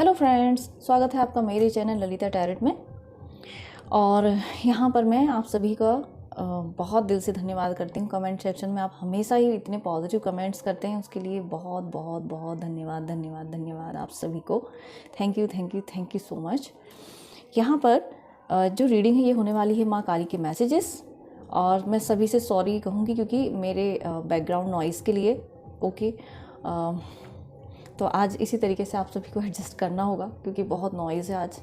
Hello friends, स्वागत है आपका मेरे चैनल ललिता टैरेट में। और यहाँ पर मैं आप सभी का बहुत दिल से धन्यवाद करती हूँ। कमेंट सेक्शन में आप हमेशा ही इतने पॉजिटिव कमेंट्स करते हैं, उसके लिए बहुत बहुत बहुत धन्यवाद धन्यवाद धन्यवाद आप सभी को। Thank you thank you thank you so much. यहाँ पर जो रीडिंग है ये होने वाली है माँ काली के मैसेजेस। और मैं सभी से सॉरी कहूँगी क्योंकि मेरे बैकग्राउंड नॉइज़ के लिए। ओके, तो आज इसी तरीके से आप सभी को एडजस्ट करना होगा क्योंकि बहुत नॉइज़ है आज,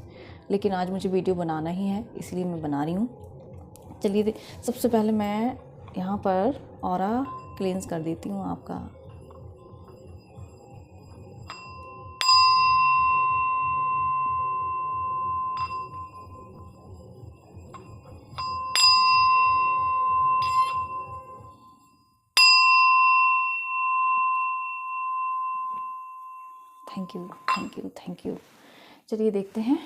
लेकिन आज मुझे वीडियो बनाना ही है इसलिए मैं बना रही हूँ। चलिए सबसे पहले मैं यहाँ पर ऑरा क्लेंस कर देती हूँ आपका। Thank you thank you thank you. चलिए देखते हैं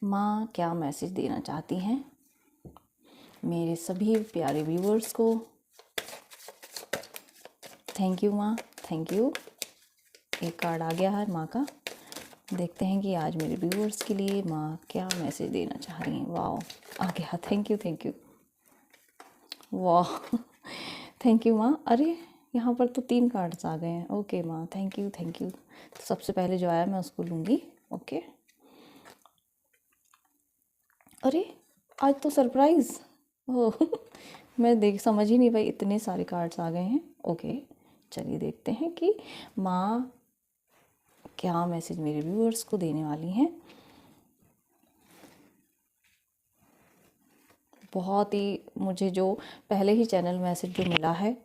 माँ क्या मैसेज देना चाहती हैं मेरे सभी प्यारे व्यूअर्स को। थैंक यू माँ, थैंक यू। एक कार्ड आ गया है माँ का। देखते हैं कि आज मेरे व्यूअर्स के लिए माँ क्या मैसेज देना चाह रही हैं। वाह, आ गया। Thank you thank you. वाह थैंक यू माँ। अरे यहाँ पर तो 3 कार्ड्स आ गए हैं। ओके माँ, थैंक यू थैंक यू। तो सबसे पहले जो आया मैं उसको लूँगी। ओके, अरे आज तो सरप्राइज़। ओह मैं समझ ही नहीं पाई, इतने सारे कार्ड्स आ गए हैं। ओके, चलिए देखते हैं कि माँ क्या मैसेज मेरे व्यूअर्स को देने वाली हैं। बहुत ही मुझे जो पहले ही चैनल मैसेज जो मिला है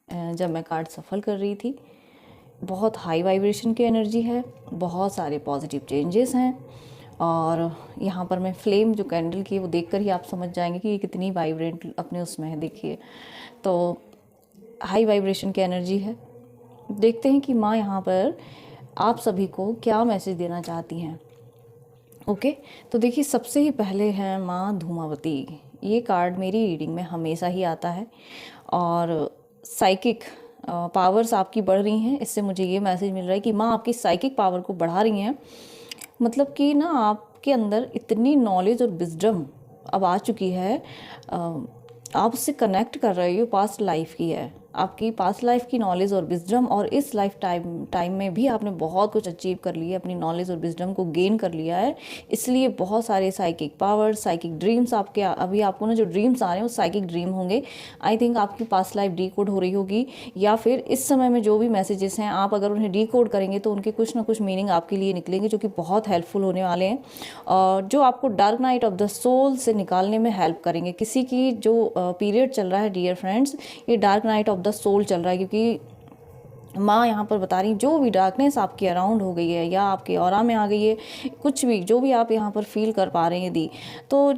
जब मैं कार्ड सफल कर रही थी, बहुत हाई वाइब्रेशन की एनर्जी है, बहुत सारे पॉजिटिव चेंजेस हैं। और यहाँ पर मैं फ्लेम जो कैंडल की वो देखकर ही आप समझ जाएंगे कि ये कितनी वाइब्रेंट अपने उसमें है। देखिए तो हाई वाइब्रेशन की एनर्जी है। देखते हैं कि माँ यहाँ पर आप सभी को क्या मैसेज देना चाहती हैं। ओके, तो देखिए सबसे ही पहले है माँ धूमावती। ये कार्ड मेरी रीडिंग में हमेशा ही आता है और साइकिक पावर्स आपकी बढ़ रही हैं। इससे मुझे ये मैसेज मिल रहा है कि माँ आपकी साइकिक पावर को बढ़ा रही हैं। मतलब कि ना आपके अंदर इतनी नॉलेज और विजडम अब आ चुकी है। आप उससे कनेक्ट कर रहे हो, पास्ट लाइफ की है आपकी, पास्ट लाइफ की नॉलेज और विजडम। और इस लाइफ टाइम में भी आपने बहुत कुछ अचीव कर लिया, अपनी नॉलेज और विजडम को गेन कर लिया है। इसलिए बहुत सारे साइकिक पावर्स, साइकिक ड्रीम्स आपके अभी आपको ना जो ड्रीम्स आ रहे हैं वो साइकिक ड्रीम होंगे। आई थिंक आपकी पास्ट लाइफ डीकोड हो रही होगी, या फिर इस समय में जो भी मैसेजेस हैं आप अगर उन्हें डीकोड करेंगे तो उनके कुछ ना कुछ मीनिंग आपके लिए निकलेंगे जो कि बहुत हेल्पफुल होने वाले हैं और जो आपको dark night of the soul से निकालने में हेल्प करेंगे। किसी की जो पीरियड चल रहा है डियर फ्रेंड्स, ये dark night of the soul चल रहा है, क्योंकि माँ यहाँ पर बता रही जो भी डार्कनेस आपके अराउंड हो गई है या आपके ऑरा में आ गई है, कुछ भी जो भी आप यहाँ पर फील कर पा रहे हैं यदि, तो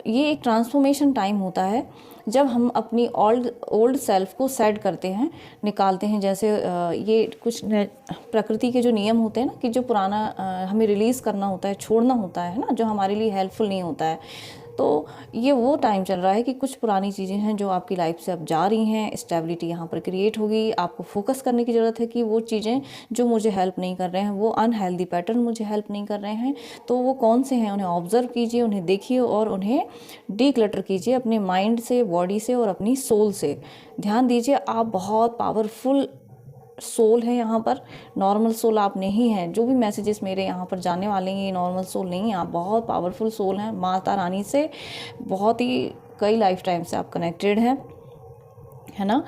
ये एक ट्रांसफॉर्मेशन टाइम होता है जब हम अपनी ओल्ड सेल्फ को सेट करते हैं, निकालते हैं। जैसे ये कुछ प्रकृति के जो नियम होते हैं ना कि जो पुराना हमें रिलीज़ करना होता है, छोड़ना होता है ना, जो हमारे लिए हेल्पफुल नहीं होता है। तो ये वो टाइम चल रहा है कि कुछ पुरानी चीज़ें हैं जो आपकी लाइफ से अब जा रही हैं। स्टेबिलिटी यहाँ पर क्रिएट होगी। आपको फोकस करने की ज़रूरत है कि वो चीज़ें जो मुझे हेल्प नहीं कर रहे हैं, वो अनहेल्दी पैटर्न मुझे हेल्प नहीं कर रहे हैं, तो वो कौन से हैं उन्हें ऑब्जर्व कीजिए, उन्हें देखिए और उन्हें डीक्लटर कीजिए अपने माइंड से, बॉडी से और अपनी सोल से। ध्यान दीजिए आप बहुत पावरफुल सोल है यहाँ पर, नॉर्मल सोल आप नहीं हैं। जो भी मैसेजेस मेरे यहाँ पर जाने वाले हैं ये नॉर्मल सोल नहीं है, आप बहुत पावरफुल सोल हैं। माता रानी से बहुत ही कई लाइफ टाइम से आप कनेक्टेड हैं, है ना।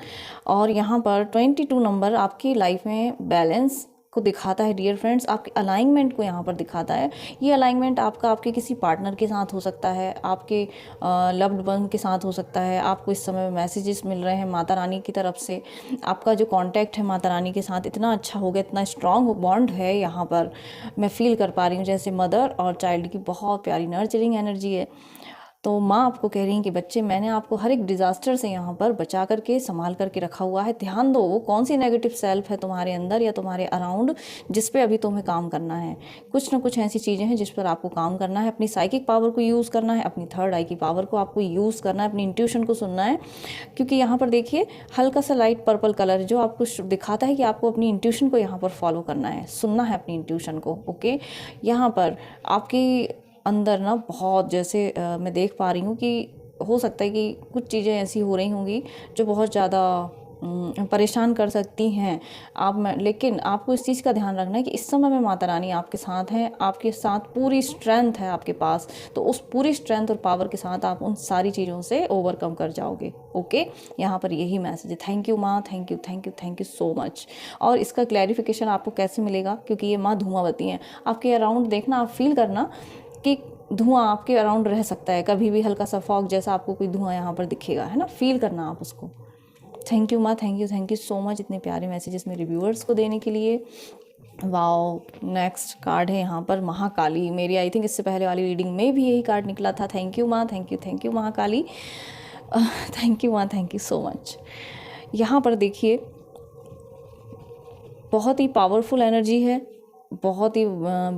और यहाँ पर 22 नंबर आपकी लाइफ में बैलेंस को दिखाता है डियर फ्रेंड्स, आपके अलाइनमेंट को यहाँ पर दिखाता है। ये अलाइनमेंट आपका आपके किसी पार्टनर के साथ हो सकता है, आपके लव्ड वन के साथ हो सकता है। आपको इस समय मैसेजेस मिल रहे हैं माता रानी की तरफ से। आपका जो कांटेक्ट है माता रानी के साथ इतना अच्छा हो गया, इतना स्ट्रॉन्ग बॉन्ड है यहाँ पर, मैं फील कर पा रही हूँ जैसे मदर और चाइल्ड की बहुत प्यारी नर्चरिंग एनर्जी है। तो माँ आपको कह रही हैं कि बच्चे, मैंने आपको हर एक डिज़ास्टर से यहाँ पर बचा करके संभाल करके रखा हुआ है। ध्यान दो वो कौन सी नेगेटिव सेल्फ है तुम्हारे अंदर या तुम्हारे अराउंड जिस पे अभी तुम्हें काम करना है। कुछ ना कुछ ऐसी चीज़ें हैं जिस पर आपको काम करना है। अपनी साइकिक पावर को यूज़ करना है, अपनी थर्ड आई की पावर को आपको यूज़ करना है, अपनी इंट्यूशन को सुनना है। क्योंकि यहाँ पर देखिए हल्का सा लाइट पर्पल कलर जो आपको दिखाता है कि आपको अपनी इंट्यूशन को यहाँ पर फॉलो करना है, सुनना है अपनी इंट्यूशन को। ओके, यहाँ पर आपकी अंदर ना बहुत जैसे मैं देख पा रही हूँ कि हो सकता है कि कुछ चीज़ें ऐसी हो रही होंगी जो बहुत ज़्यादा परेशान कर सकती हैं आप में, लेकिन आपको इस चीज़ का ध्यान रखना है कि इस समय में माता रानी आपके साथ हैं, आपके साथ पूरी स्ट्रेंथ है आपके पास। तो उस पूरी स्ट्रेंथ और पावर के साथ आप उन सारी चीज़ों से ओवरकम कर जाओगे। ओके, यहाँ पर यही मैसेज है। थैंक यू माँ, thank you thank you thank you so much. और इसका क्लैरिफिकेशन आपको कैसे मिलेगा, क्योंकि ये माँ धुआंवती हैं। आपके अराउंड देखना, आप फील करना कि धुआं आपके अराउंड रह सकता है कभी भी, हल्का सा फॉग जैसा आपको कोई धुआं यहाँ पर दिखेगा, है ना, फील करना आप उसको। थैंक यू माँ, थैंक यू सो मच इतने प्यारे मैसेजेस मेरे व्यूअर्स को देने के लिए। वाओ, नेक्स्ट कार्ड है यहाँ पर महाकाली। मेरी आई थिंक इससे पहले वाली रीडिंग में भी यही कार्ड निकला था। थैंक यू माँ, thank you Mahakali, thank you माँ, थैंक यू सो मच। यहाँ पर देखिए बहुत ही पावरफुल एनर्जी है, बहुत ही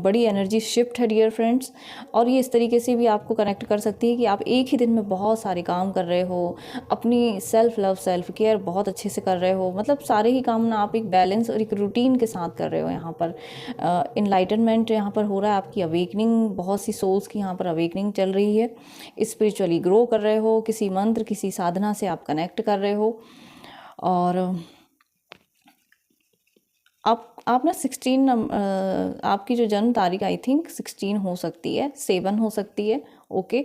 बड़ी एनर्जी शिफ्ट है डियर फ्रेंड्स। और ये इस तरीके से भी आपको कनेक्ट कर सकती है कि आप एक ही दिन में बहुत सारे काम कर रहे हो, अपनी सेल्फ लव सेल्फ केयर बहुत अच्छे से कर रहे हो। मतलब सारे ही काम ना आप एक बैलेंस और एक रूटीन के साथ कर रहे हो। यहाँ पर इनलाइटनमेंट यहाँ पर हो रहा है, आपकी अवेकनिंग, बहुत सी सोल्स की यहाँ पर अवेकनिंग चल रही है। स्पिरिचुअली ग्रो कर रहे हो, किसी मंत्र किसी साधना से आप कनेक्ट कर रहे हो। और आप ना 16 आपकी जो जन्म तारीख आई थिंक 16 हो सकती है, 7 हो सकती है। ओके,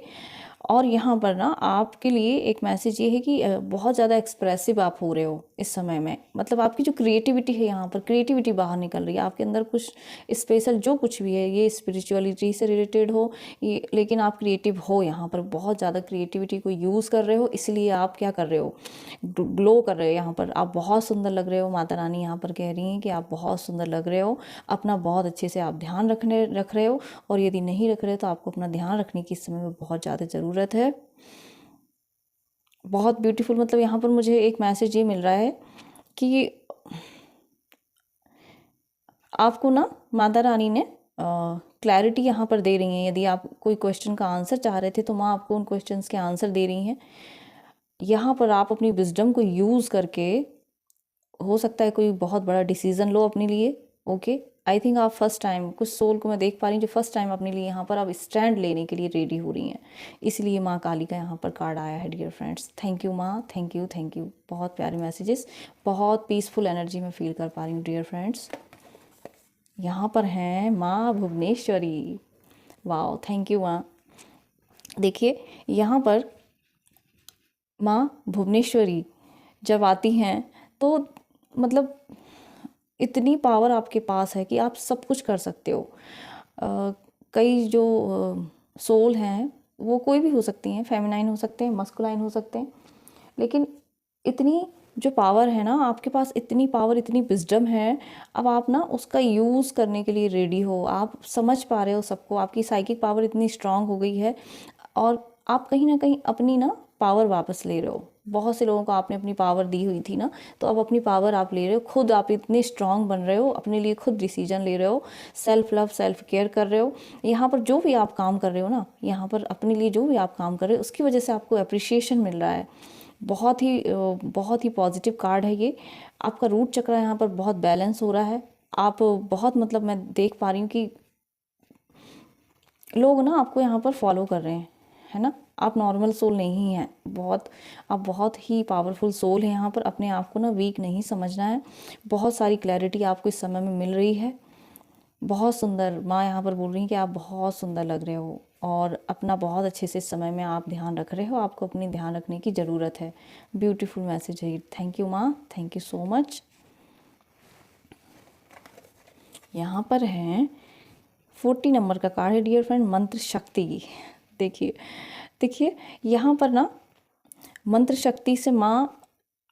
और यहाँ पर ना आपके लिए एक मैसेज ये है कि बहुत ज़्यादा एक्सप्रेसिव आप हो रहे हो इस समय में। मतलब आपकी जो क्रिएटिविटी है, यहाँ पर क्रिएटिविटी बाहर निकल रही है आपके अंदर। कुछ स्पेशल जो कुछ भी है, ये स्पिरिचुअलिटी से रिलेटेड हो ये, लेकिन आप क्रिएटिव हो, यहाँ पर बहुत ज़्यादा क्रिएटिविटी को यूज़ कर रहे हो। इसलिए आप क्या कर रहे हो, ग्लो कर रहे हो। यहाँ पर आप बहुत सुंदर लग रहे हो। माता रानी यहाँ पर कह रही हैं कि आप बहुत सुंदर लग रहे हो। अपना बहुत अच्छे से आप ध्यान रख रहे हो, और यदि नहीं रख रहे हो तो आपको अपना ध्यान रखने की इस समय में बहुत ज़्यादा ज़रूरत है। बहुत ब्यूटीफुल। मतलब यहाँ पर मुझे एक मैसेज ये मिल रहा है कि आपको ना माता रानी ने क्लैरिटी यहाँ पर दे रही हैं। यदि आप कोई क्वेश्चन का आंसर चाह रहे थे तो माँ आपको उन क्वेश्चंस के आंसर दे रही हैं। यहाँ पर आप अपनी विजडम को यूज़ करके, हो सकता है कोई बहुत बड़ा डिसीज़न लो अपने लिए। ओके, आई थिंक आप फर्स्ट टाइम, कुछ सोल को मैं देख पा रही हूँ जो फर्स्ट टाइम अपने लिए यहाँ पर आप स्टैंड लेने के लिए रेडी हो रही हैं। इसलिए माँ काली का यहाँ पर कार्ड आया है डियर फ्रेंड्स। थैंक यू माँ, थैंक यू। बहुत प्यारे मैसेजेस, बहुत पीसफुल एनर्जी में फील कर पा रही हूँ डियर फ्रेंड्स। यहाँ पर हैं माँ भुवनेश्वरी। वाओ, थैंक यू माँ। देखिए यहाँ पर माँ भुवनेश्वरी जब आती हैं तो मतलब इतनी पावर आपके पास है कि आप सब कुछ कर सकते हो। कई जो सोल हैं वो कोई भी हो सकती हैं, फेमिनाइन हो सकते हैं, मस्कुलाइन हो सकते हैं, लेकिन इतनी जो पावर है ना आपके पास, इतनी पावर, इतनी विजडम है। अब आप ना उसका यूज़ करने के लिए रेडी हो, आप समझ पा रहे हो सबको। आपकी साइकिक पावर इतनी स्ट्रांग हो गई है और आप कहीं ना कहीं अपनी ना पावर वापस ले रहे हो। बहुत से लोगों को आपने अपनी पावर दी हुई थी ना, तो अब अपनी पावर आप ले रहे हो। खुद आप इतने स्ट्रांग बन रहे हो, अपने लिए खुद डिसीजन ले रहे हो, सेल्फ लव सेल्फ केयर कर रहे हो। यहाँ पर जो भी आप काम कर रहे हो ना, यहाँ पर अपने लिए जो भी आप काम कर रहे हो उसकी वजह से आपको अप्रिशिएशन मिल रहा है। बहुत ही पॉजिटिव कार्ड है ये। आपका रूट चक्र यहाँ पर बहुत बैलेंस हो रहा है। आप बहुत, मतलब मैं देख पा रही हूँ कि लोग ना आपको यहाँ पर फॉलो कर रहे हैं, है ना। आप नॉर्मल सोल नहीं हैं, आप बहुत ही पावरफुल सोल हैं। यहाँ पर अपने आप को ना वीक नहीं समझना है। बहुत सारी क्लैरिटी आपको इस समय में मिल रही है। बहुत सुंदर माँ यहाँ पर बोल रही हैं कि आप बहुत सुंदर लग रहे हो और अपना बहुत अच्छे से इस समय में आप ध्यान रख रहे हो। आपको अपनी ध्यान रखने की ज़रूरत है। ब्यूटीफुल मैसेज है। थैंक यू माँ, थैंक यू सो मच। यहाँ पर हैं 40 नंबर का कार्ड है डियर फ्रेंड, मंत्र शक्ति। देखिए यहाँ पर ना मंत्र शक्ति से माँ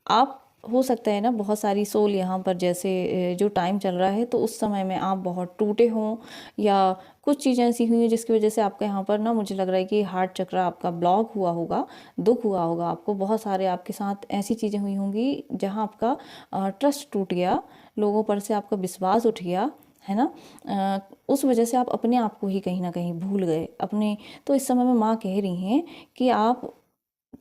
आप हो सकता है ना बहुत सारी सोल यहाँ पर जैसे जो टाइम चल रहा है तो उस समय में आप बहुत टूटे हों या कुछ चीज़ें ऐसी हुई हैं जिसकी वजह से आपका यहाँ पर ना मुझे लग रहा है कि हार्ट चक्र आपका ब्लॉक हुआ होगा, दुख हुआ होगा आपको। बहुत सारे आपके साथ ऐसी चीज़ें हुई होंगी जहाँ आपका ट्रस्ट टूट गया, लोगों पर से आपका विश्वास उठ गया, है ना। उस वजह से आप अपने आप को ही कहीं ना कहीं भूल गए अपने। तो इस समय में माँ कह रही हैं कि आप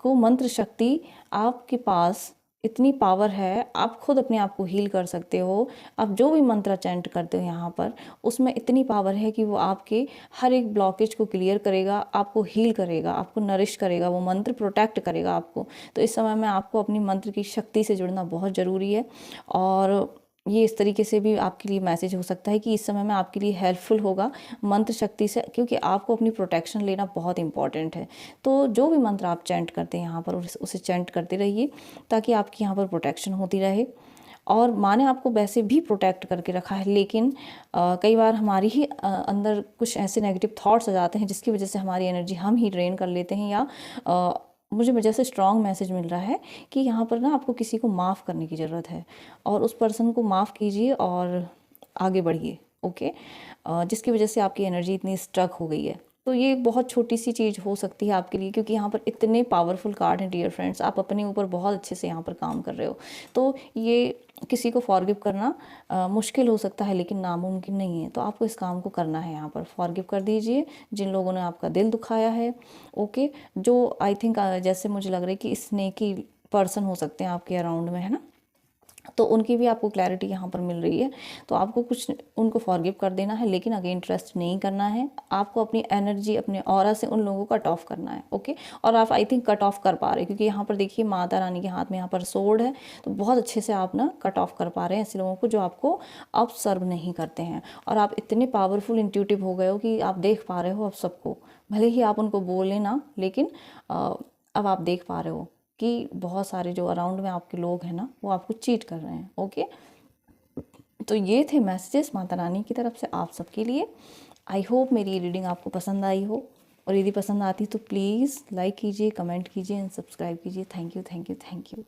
को मंत्र शक्ति, आपके पास इतनी पावर है, आप खुद अपने आप को हील कर सकते हो। आप जो भी मंत्र चैंट करते हो यहाँ पर, उसमें इतनी पावर है कि वो आपके हर एक ब्लॉकेज को क्लियर करेगा, आपको हील करेगा, आपको नरिश करेगा, वो मंत्र प्रोटेक्ट करेगा आपको। तो इस समय में आपको अपनी मंत्र की शक्ति से जुड़ना बहुत ज़रूरी है। और ये इस तरीके से भी आपके लिए मैसेज हो सकता है कि इस समय में आपके लिए हेल्पफुल होगा मंत्र शक्ति से, क्योंकि आपको अपनी प्रोटेक्शन लेना बहुत इंपॉर्टेंट है। तो जो भी मंत्र आप चैंट करते हैं यहाँ पर, उसे चैंट करते रहिए ताकि आपकी यहाँ पर प्रोटेक्शन होती रहे। और माँ ने आपको वैसे भी प्रोटेक्ट करके रखा है, लेकिन कई बार हमारी ही अंदर कुछ ऐसे नेगेटिव थॉट्स आ जाते हैं जिसकी वजह से हमारी एनर्जी हम ही ड्रेन कर लेते हैं। या मुझे वजह से स्ट्रॉन्ग मैसेज मिल रहा है कि यहाँ पर ना आपको किसी को माफ़ करने की ज़रूरत है और उस पर्सन को माफ़ कीजिए और आगे बढ़िए। ओके, जिसकी वजह से आपकी एनर्जी इतनी स्ट्रक हो गई है। तो ये एक बहुत छोटी सी चीज़ हो सकती है आपके लिए, क्योंकि यहाँ पर इतने पावरफुल कार्ड हैं डियर फ्रेंड्स, आप अपने ऊपर बहुत अच्छे से यहाँ पर काम कर रहे हो। तो ये किसी को फॉरगिव करना मुश्किल हो सकता है लेकिन नामुमकिन नहीं है। तो आपको इस काम को करना है, यहाँ पर फॉरगिव कर दीजिए जिन लोगों ने आपका दिल दुखाया है। ओके, जो आई थिंक जैसे मुझे लग रहा है कि स्नेकी पर्सन हो सकते हैं आपके अराउंड में, है ना, तो उनकी भी आपको क्लैरिटी यहाँ पर मिल रही है। तो आपको कुछ उनको फॉरगिव कर देना है, लेकिन अगेन ट्रस्ट नहीं करना है। आपको अपनी एनर्जी, अपने ऑरा से उन लोगों को कट ऑफ करना है। ओके, और आप आई थिंक कट ऑफ कर पा रहे हैं, क्योंकि यहाँ पर देखिए माता रानी के हाथ में यहाँ पर सोर्ड है। तो बहुत अच्छे से आप ना कट ऑफ कर पा रहे हैं ऐसे लोगों को जो आपको अब सर्व नहीं करते हैं। और आप इतने पावरफुल इंट्यूटिव हो गए हो कि आप देख पा रहे हो अब सबको, भले ही आप उनको बोलें ना, लेकिन अब आप देख पा रहे हो कि बहुत सारे जो अराउंड में आपके लोग हैं ना, वो आपको चीट कर रहे हैं। ओके, तो ये थे मैसेजेस माता रानी की तरफ से आप सबके लिए। आई होप मेरी ये रीडिंग आपको पसंद आई हो, और यदि पसंद आती तो प्लीज़ लाइक कीजिए, कमेंट कीजिए एंड सब्सक्राइब कीजिए। Thank you, thank you, thank you.